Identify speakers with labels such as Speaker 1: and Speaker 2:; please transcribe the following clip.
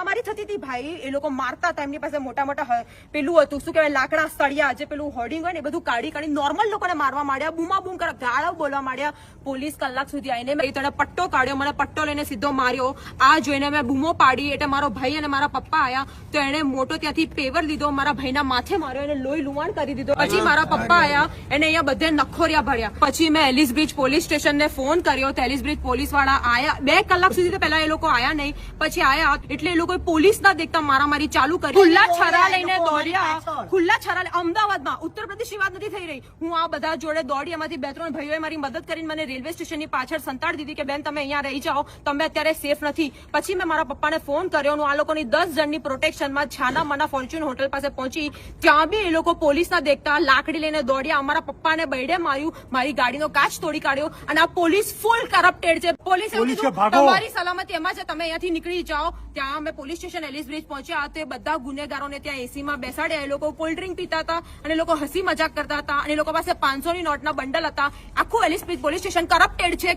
Speaker 1: મારી થતી હતી ભાઈ, એ લોકો મારતા હતા, એમની પાસે મોટા મોટા પેલું હતું, શું કહેવાય, લાકડા સળિયા, જે પેલું હોર્ડિંગ હોય ને એ બધું કાઢી નોર્મલ લોકોને મારવા માંડ્યા, બૂમા બૂમ કરવા, ગાળો બોલવા માંડ્યા. પોલીસ કલાક સુધી આવીને તેને પટ્ટો કાઢ્યો, મને પટ્ટો લઈને સીધો માર્યો. આ જોઈને મેં બૂમો પાડી, એટલે મારો ભાઈ અને મારા પપ્પા આયા તો એને મોટો ત્યાંથી પેવર લીધો, મારા ભાઈના માથે માર્યો, એને લોહી લુવાણ કરી દીધો. પછી મારા પપ્પા આયા, એને અહીંયા બધે નખોરિયા ભર્યા. પછી મેં એલિસ બ્રિજ પોલીસ સ્ટેશન ને ફોન કર્યો તો એલિસ બ્રિજ પોલીસ વાળા આયા. 2 કલાક સુધી તો પહેલા એ લોકો આયા નહીં, પછી આયા એટલે એ લોકો પોલીસ ના દેખતા મારામારી ચાલુ કરી. ખુલ્લા છરા લઈને દોડ્યા, ખુલ્લા છરા. અમદાવાદમાં, ઉત્તર પ્રદેશની વાત નથી થઈ રહી. હું આ બધા જોડે દોડી, એમાંથી 2-3 ભાઈઓએ મારી મદદ કરીને મને રેલવે સ્ટેશનની પાછળ સંતાડી દીધી કે બેન તમે અહીંયા રહી જાઓ, તમે અત્યારે સેફ નથી. પછી મેં મારા પપ્પાને ફોન કર્યો, હું આ લોકોની 10 જણની પ્રોટેક્શનમાં છાના માના ફોર્ચ્યુન હોટલ પાસે પહોંચી. ત્યાં બી એ લોકો પોલીસ ના દેખતા લાકડી લઈને દોડ્યા, અમારા પપ્પાને બૈડે માર્યું, મારી ગાડીનો કાચ તોડી કાઢ્યો. અને આ પોલીસ ફૂલ કરપ્ટેડ છે. પોલીસે તમારી સલામતી એમાં છે, તમે અહીંયાથી નીકળી જાઓ. ત્યાં અમે પોલીસ સ્ટેશન એલિસ બ્રિજ પહોંચ્યા, તે બધા ગુનેગારોને ત્યાં એસીમાં બેસાડ્યા. એ લોકો કોલ્ડ ડ્રિંક પીતા હતા અને એ લોકો હસી મજાક કરતા હતા, અને એ લોકો પાસે 500ની નોટના બંડલ હતા. આખું Ellis Bridge police station corrupted છે.